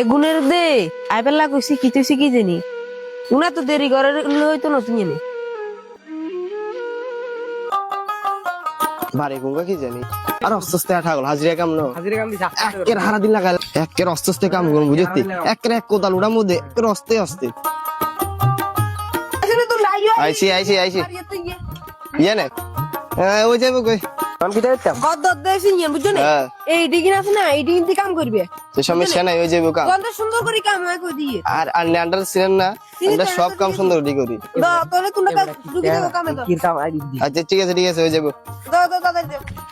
এগুনের দে আইবেলা কইছি কি তুই কি জানি উনা তো দেরি করে হইতো না তুমি নে বারে গুঙ্গা কি জানি আর অস্তে ঠাগল হাজিরা কাম ন হাজিরা কাম দিছা একের হারা দিন লাগাল একের অস্তে কাম করুন বুঝতি একের এক কোদাল উড়া মধ্যে একের অস্তে আসলে তো লাইও আইছি ইয়ে নে ওই যাবো কই কোন কি দেখতাম গদ দদ দেছি নিয়ে বুঝছো না হ্যাঁ এই ডিগিন আছে না এই ডিগিন কাম করবে তো সমস্যা নাই ওই যাবো কাম গন্ধ সুন্দর করে কাম হয় কই দিয়ে আর আন্ডার ছিলেন না আমরা সব কাম সুন্দর করি দাও তোরে তুমি কাজ ঢুকি দাও কামে দাও কি কাম আইডি দি আচ্ছা ঠিক আছে ওই যাবো দাও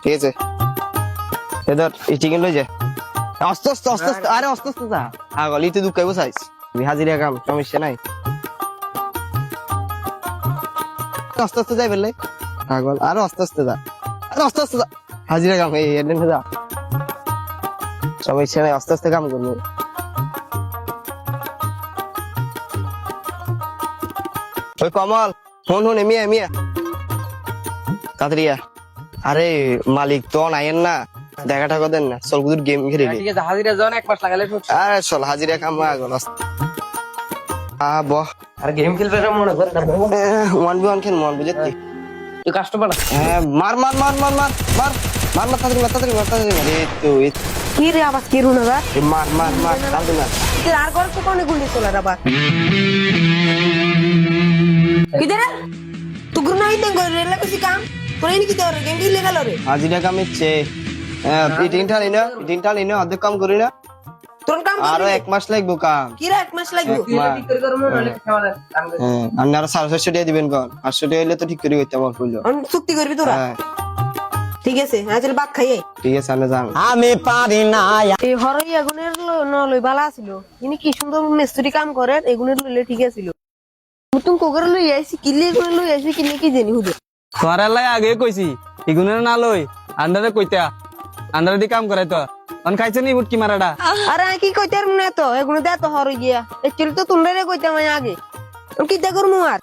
ঠিক আছে এদার এই চিকেন লই যা আস্তে আরে আস্তে যা আগল ইতে দুকাইবো সাইজ হাজিরা কাম সমস্যা নাই আস্তে যাই বললে আগল আর আস্তে যা হাজিরা কাম এই এডেন যা সমস্যা নাই আস্তে কাম করবো ওই কমল ফোন মিয়া তাড়াতাড়ি আরে মালিক তো নাইয়েন না দেখা টাকা দেন না চল গুদুর গেম খেলি ঠিক আছে হাজিরা জন এক মাস লাগালে আরে চল হাজিরা কাম আগল বহ আর গেম খেলবে মনে করে না 1v1 খেল মন বুঝতি তুই কাস্টমার হ্যাঁ মার না তাড়াতাড়ি এই তো কি রে আবার কি রুনা দা মার তাড়াতাড়ি মার তুই আর কর তো কোনে গুলি চলার আবার কি দে তু গুনাই দেন করে রেলা কিছু কাম করে নি কি তোর গেম খেলে গেল রে হাজিরা কাম ইচ্ছে তিনটা নিন অর্ধেক কাম করি না তোর কাম আরো 1 মাস লাগবো কাম কি রে 1 মাস লাগবে ঠিক করে করব নালে খাওয়া কাম করে আপনি আরো 750 টাকা দিবেন কোন 800 টাকা হইলে তো ঠিক করে হইতে আমার কইলো আমি চুক্তি করবি তোরা হ্যাঁ ঠিক আছে আজল ভাত খাইয়ে ঠিক আছে আমি যান আমি পারি না এই হরই আগুনের নলই বালা ছিল ইনি কি সুন্দর মিস্ত্রি কাম করে এগুনের লইলে ঠিক আছিল মুতুন কোগরে লই আইছি কিলে করে লই আইছি কিলে কি জানি হুদে করালাই আগে কইছি ইগুনে না লই আন্ডারে কইতা আন্ডারে দি কাম করাই তো অন খাইছে নি বুটকি মারাডা আরে আমি কি কইতে আর না তো এগুনে দে তো হরই গিয়া একচুয়ালি তো তুলরে কইতে আমি আগে আমি কি দেখর মু আর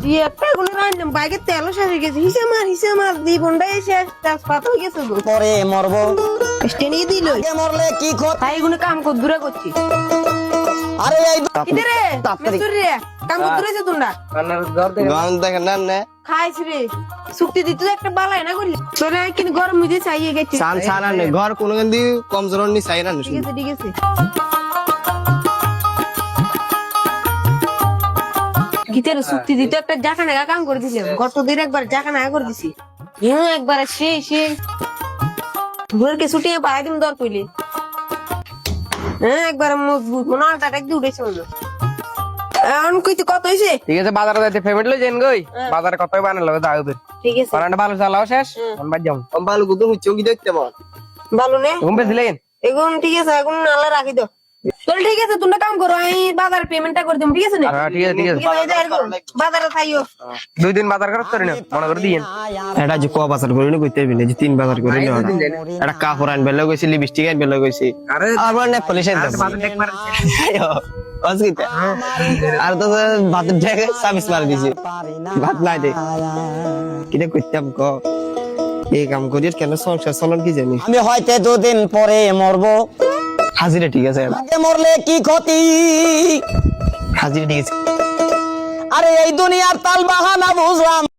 দিয়ে একটা গুলো রান্নাম বাইকে তেল শেষ হয়ে গেছে হিসে মার দি বন্ডা এসে তেজপাত হয়ে গেছে গো পরে মরবো স্টেনি দিল আগে মরলে কি খত তাই এগুনে কাম কর দূরে করছি আরে এই কিদে রে মিস্ত্রি রে কাম কর দূরে আছে তুন্ডা রান্নার ঘর দেখে গান দেখেন না খাইছ রে চুক্তি দিতে একটা বালাই না করলি তোরে কিন গরম মিজে চাইয়ে গেছি সান সারা নে ঘর কোনো গন্দি কম জোর নি চাই না ঠিক আছে কিতের চুক্তি দিতে একটা জাকা নাগা কাম করে দিলাম গত দিন একবার জাকা নাগা করে দিছি একবার সেই ঘুরের ছুটিয়ে পাই দিম দর কইলে একবার মজবুত মনে হয় টাকা দিয়ে উঠেছে মনে এখন কইতে কত হইছে ঠিক আছে বাজারে যাইতে পেমেন্ট লই যেন গই বাজারে কতই বানালো দাও ঠিক আছে বানানটা ভালো চালাও শেষ আমি বাদ যাম কম ভালো গুদুম চঙ্গি দেখতে পাও ভালো নে ঘুম দিলেন এখন ঠিক আছে এখন আল্লাহ রাখি দাও চল ঠিক আছে তোমরা কাম করো আমি বাজার পেমেন্টটা করে দিম ঠিক আছে না ঠিক আছে বাজারে খাইও 2 দিন বাজার করতে পারি না মনে করে দিয়েন এটা যে ক বাজার করি না কইতে বিনে যে 3 বাজার করি না এটা কাপড় আনবে লগে কইছি লিপস্টিক আনবে লগে কইছি আরে আবার না পুলিশ আনতে বাজার দেখ মার অসকিতা আর তো ভাত দেখে সার্ভিস মার দিছি ভাত নাই দে কিটা কইতাম ক এই কাম করি কেন সংসার চলন কি জানি আমি হয়তো 2 দিন পরে মরবো হাজিরা ঠিক আছে আগে মরলে কি ক্ষতি হাজিরা ঠিক আছে আরে এই দুনিয়ার তাল বাহানা বুঝলাম